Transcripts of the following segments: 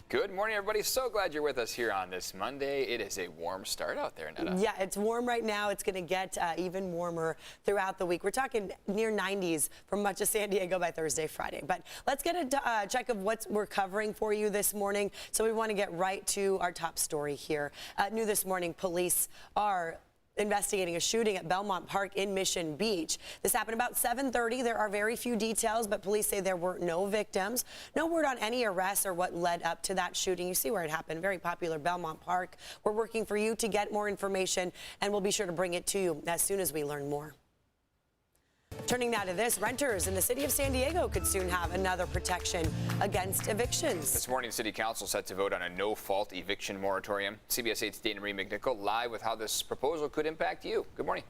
Good morning, everybody. So glad you're with us here on this Monday. It is a warm start out there, Netta. Yeah, it's warm right now. It's going to get even warmer throughout the week. We're talking near 90s for much of San Diego by Thursday, Friday. But let's get a check of what we're covering for you this morning. So we want to get right to our top story here. New this morning, police are investigating a shooting at Belmont Park in Mission Beach. This happened about 7:30. There are very few details, but police say there were no victims. No word on any arrests or what led up to that shooting. You see where it happened. Very popular Belmont Park. We're working for you to get more information, and we'll be sure to bring it to you as soon as we learn more. Turning now to this, renters in the city of San Diego could soon have another protection against evictions. This morning, City Council set to vote on a no-fault eviction moratorium. CBS 8's Dana Marie McNichol live with how this proposal could impact you. Good morning.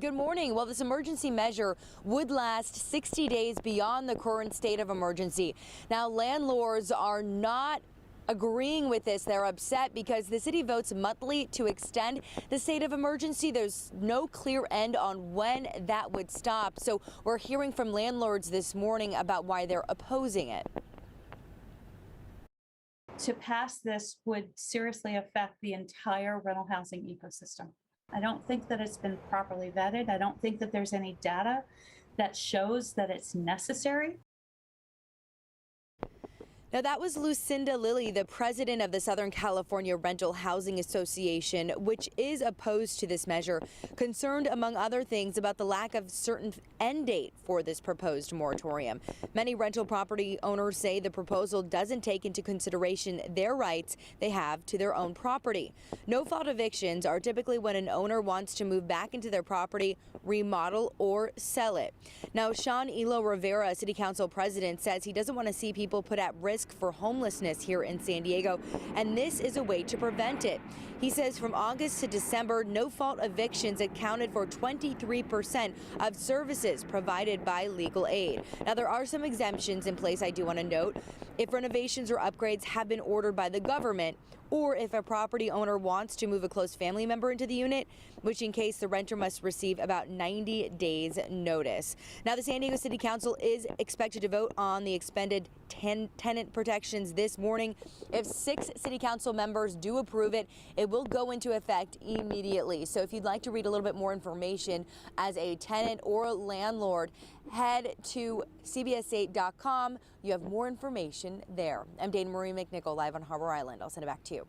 Good morning. Well, this emergency measure would last 60 days beyond the current state of emergency. Now, landlords are not agreeing with this. They're upset because the city votes monthly to extend the state of emergency. There's no clear end on when that would stop. So we're hearing from landlords this morning about why they're opposing it. To pass this would seriously affect the entire rental housing ecosystem. I don't think that it's been properly vetted. I don't think that there's any data that shows that it's necessary. Now, that was Lucinda Lilly, the president of the Southern California Rental Housing Association, which is opposed to this measure, concerned, among other things, about the lack of certain end date for this proposed moratorium. Many rental property owners say the proposal doesn't take into consideration their rights they have to their own property. No-fault evictions are typically when an owner wants to move back into their property, remodel, or sell it. Now, Sean Elo Rivera, City Council president, says he doesn't want to see people put at risk for homelessness here in San Diego, and this is a way to prevent it. He says from August to December, no-fault evictions accounted for 23% of services provided by legal aid. Now, there are some exemptions in place, I do want to note. If renovations or upgrades have been ordered by the government, or if a property owner wants to move a close family member into the unit, which in case the renter must receive about 90 days notice. Now, the San Diego City Council is expected to vote on the expanded tenant protections this morning. If 6 City Council members do approve it, it will go into effect immediately. So if you'd like to read a little bit more information as a tenant or a landlord, head to CBS8.com. You have more information there. I'm Dana Marie McNichol, live on Harbor Island. I'll send it back to you.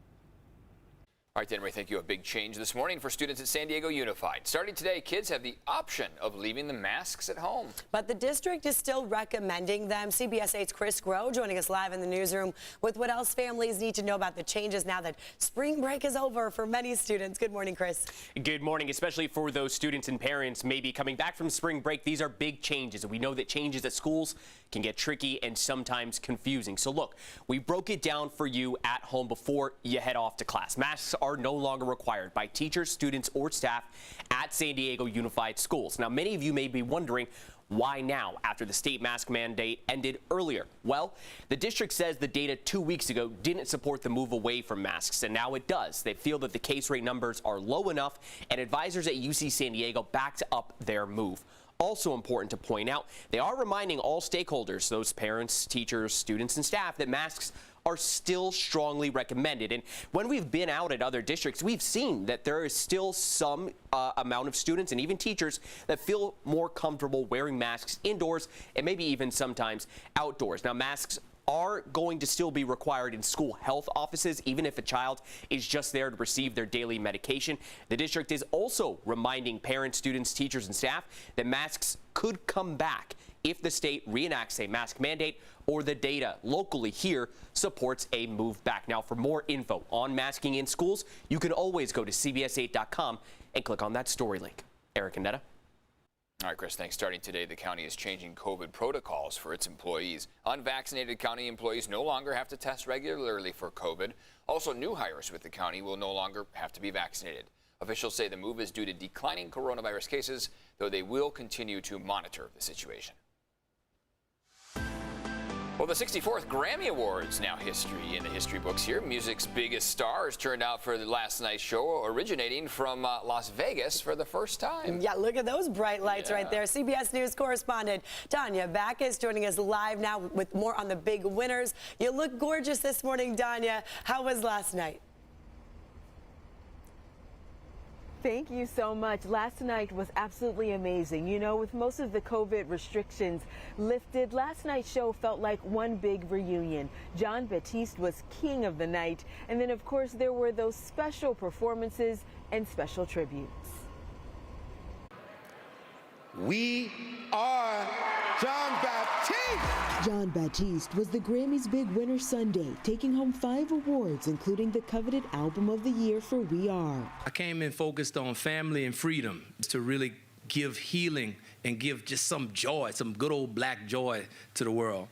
All right, Dana Marie, thank you. A big change this morning for students at San Diego Unified. Starting today, kids have the option of leaving the masks at home. But the district is still recommending them. CBS 8's Chris Groh joining us live in the newsroom with what else families need to know about the changes now that spring break is over for many students. Good morning, Chris. Good morning, especially for those students and parents maybe coming back from spring break. These are big changes, and we know that changes at schools can get tricky and sometimes confusing. So look, we broke it down for you at home before you head off to class. Masks are no longer required by teachers, students, or staff at San Diego Unified Schools. Now, many of you may be wondering, why now, after the state mask mandate ended earlier? Well, the district says the data 2 weeks ago didn't support the move away from masks, and now it does. They feel that the case rate numbers are low enough, and advisors at UC San Diego backed up their move. Also important to point out, they are reminding all stakeholders, those parents, teachers, students, and staff, that masks are still strongly recommended. And when we've been out at other districts, we've seen that there is still some amount of students and even teachers that feel more comfortable wearing masks indoors and maybe even sometimes outdoors. Now, masks are going to still be required in school health offices, even if a child is just there to receive their daily medication. The district is also reminding parents, students, teachers, and staff that masks could come back if the state reenacts a mask mandate or the data locally here supports a move back. Now, for more info on masking in schools, you can always go to CBS8.com and click on that story link. Eric and Netta. All right, Chris, thanks. Starting today, the county is changing COVID protocols for its employees. Unvaccinated county employees no longer have to test regularly for COVID. Also, new hires with the county will no longer have to be vaccinated. Officials say the move is due to declining coronavirus cases, though they will continue to monitor the situation. Well, the 64th Grammy Awards, now history in the history books here. Music's biggest stars turned out for last night's show, originating from Las Vegas for the first time. Yeah, look at those bright lights right there. CBS News correspondent Tanya Backus joining us live now with more on the big winners. You look gorgeous this morning, Tanya. How was last night? Thank you so much. Last night was absolutely amazing. You know, with most of the COVID restrictions lifted, last night's show felt like one big reunion. Jon Batiste was king of the night. And then, of course, there were those special performances and special tributes. We are Jon Batiste! Jon Batiste was the Grammy's big winner Sunday, taking home 5 awards, including the coveted Album of the Year for We Are. I came in focused on family and freedom to really give healing and give just some joy, some good old black joy to the world.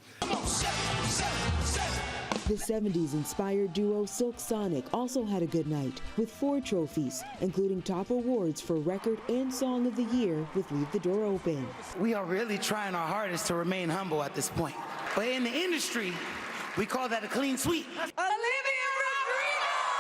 The 70s-inspired duo Silk Sonic also had a good night, with 4 trophies, including top awards for Record and Song of the Year with Leave the Door Open. We are really trying our hardest to remain humble at this point. But in the industry, we call that a clean sweep.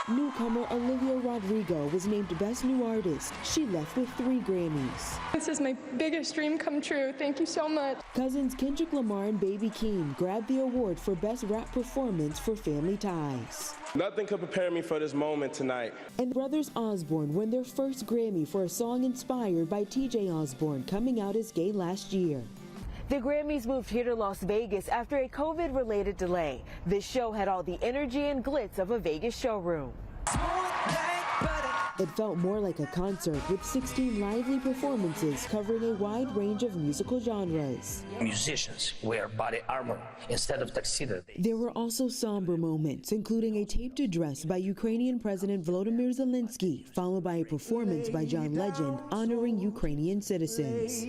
Newcomer Olivia Rodrigo was named Best New Artist. She left with 3 Grammys. This is my biggest dream come true. Thank you so much. Cousins Kendrick Lamar and Baby Keem grabbed the award for Best Rap Performance for Family Ties. Nothing could prepare me for this moment tonight. And Brothers Osborne won their first Grammy for a song inspired by T.J. Osborne, coming out as gay last year. The Grammys moved here to Las Vegas after a COVID-related delay. This show had all the energy and glitz of a Vegas showroom. It felt more like a concert with 16 lively performances covering a wide range of musical genres. Musicians wear body armor instead of tuxedo. There were also somber moments, including a taped address by Ukrainian President Volodymyr Zelensky, followed by a performance by John Legend honoring Ukrainian citizens.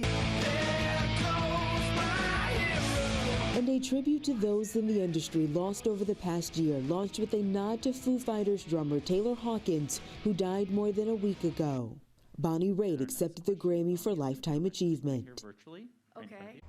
And a tribute to those in the industry lost over the past year, launched with a nod to Foo Fighters drummer Taylor Hawkins, who died more than a week ago. Bonnie Raitt accepted the Grammy for Lifetime Achievement. Okay.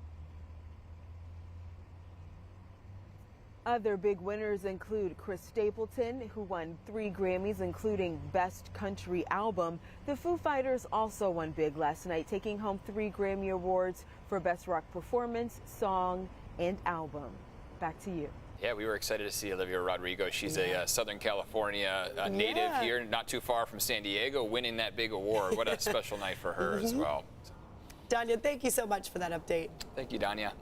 Other big winners include Chris Stapleton, who won 3 Grammys, including Best Country Album. The Foo Fighters also won big last night, taking home 3 Grammy Awards for Best Rock Performance, Song, and Album. Back to you. Yeah, we were excited to see Olivia Rodrigo. She's a Southern California native here, not too far from San Diego, winning that big award. What a special night for her as well. Danya, thank you so much for that update. Thank you, Danya.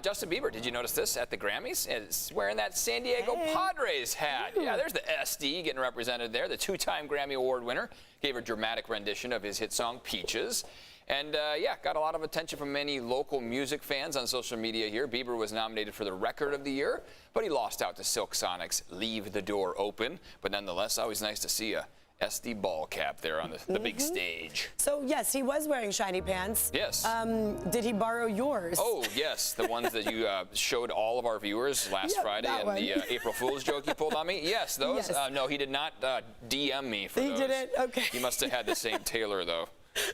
Justin Bieber, did you notice this at the Grammys? Is wearing that San Diego Padres hat. Yeah, there's the SD getting represented there. The 2-time Grammy Award winner gave a dramatic rendition of his hit song, Peaches. And yeah, got a lot of attention from many local music fans on social media here. Bieber was nominated for the Record of the Year, but he lost out to Silk Sonic's Leave the Door Open. But nonetheless, always nice to see a SD ball cap there on the big stage. So, yes, he was wearing shiny pants. Yes. Did he borrow yours? Oh, yes, the ones that you showed all of our viewers last Friday and the April Fool's joke you pulled on me. Yes, those. Yes. No, he did not DM me for those. He didn't? Okay. He must have had the same tailor, though.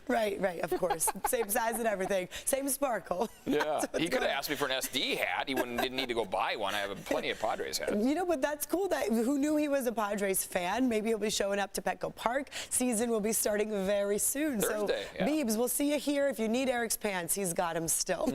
Right, of course. Same size and everything. Same sparkle. Yeah, he could have asked me for an SD hat. He didn't need to go buy one. I have plenty of Padres hats. You know, but that's cool. Who knew he was a Padres fan? Maybe he'll be showing up to Petco Park. Season will be starting very soon. Thursday, so, Biebs, we'll see you here. If you need Eric's pants, he's got them still.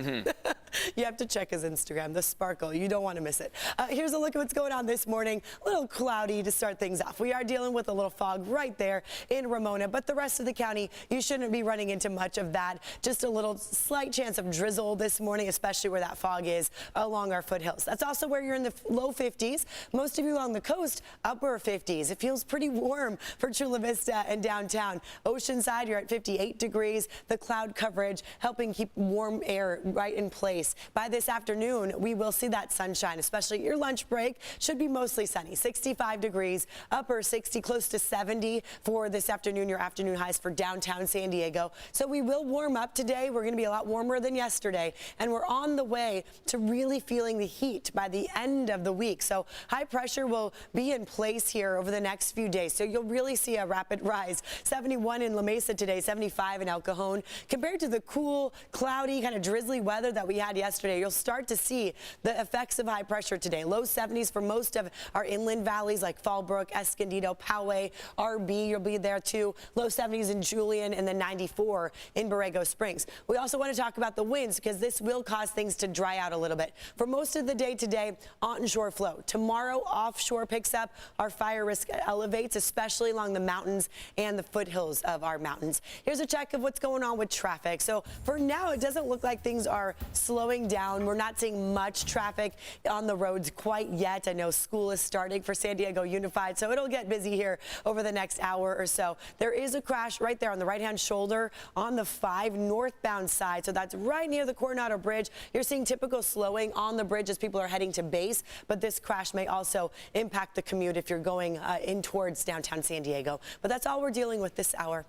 You have to check his Instagram, the sparkle. You don't want to miss it. Here's a look at what's going on this morning. A little cloudy to start things off. We are dealing with a little fog right there in Ramona, but the rest of the county, you shouldn't be running into much of that. Just a little slight chance of drizzle this morning, especially where that fog is along our foothills. That's also where you're in the low 50s. Most of you along the coast, upper 50s. It feels pretty warm for Chula Vista and downtown. Oceanside, you're at 58 degrees. The cloud coverage helping keep warm air right in place. By this afternoon, we will see that sunshine, especially your lunch break. Should be mostly sunny. 65 degrees, upper 60, close to 70 for this afternoon. Your afternoon highs for downtown San Diego. So we will warm up today. We're going to be a lot warmer than yesterday, and we're on the way to really feeling the heat by the end of the week. So high pressure will be in place here over the next few days. So you'll really see a rapid rise. 71 in La Mesa today, 75 in El Cajon. Compared to the cool, cloudy, kind of drizzly weather that we had had yesterday, you'll start to see the effects of high pressure today. Low 70s for most of our inland valleys like Fallbrook, Escondido, Poway, RB, you'll be there too. Low 70s in Julian and then 94 in Borrego Springs. We also want to talk about the winds because this will cause things to dry out a little bit. For most of the day today, onshore flow. Tomorrow, offshore picks up. Our fire risk elevates, especially along the mountains and the foothills of our mountains. Here's a check of what's going on with traffic. So for now, it doesn't look like things are slowing down. We're not seeing much traffic on the roads quite yet. I know school is starting for San Diego Unified, so it'll get busy here over the next hour or so. There is a crash right there on the right-hand shoulder on the 5 northbound side, so that's right near the Coronado Bridge. You're seeing typical slowing on the bridge as people are heading to base, but this crash may also impact the commute if you're going in towards downtown San Diego. But that's all we're dealing with this hour.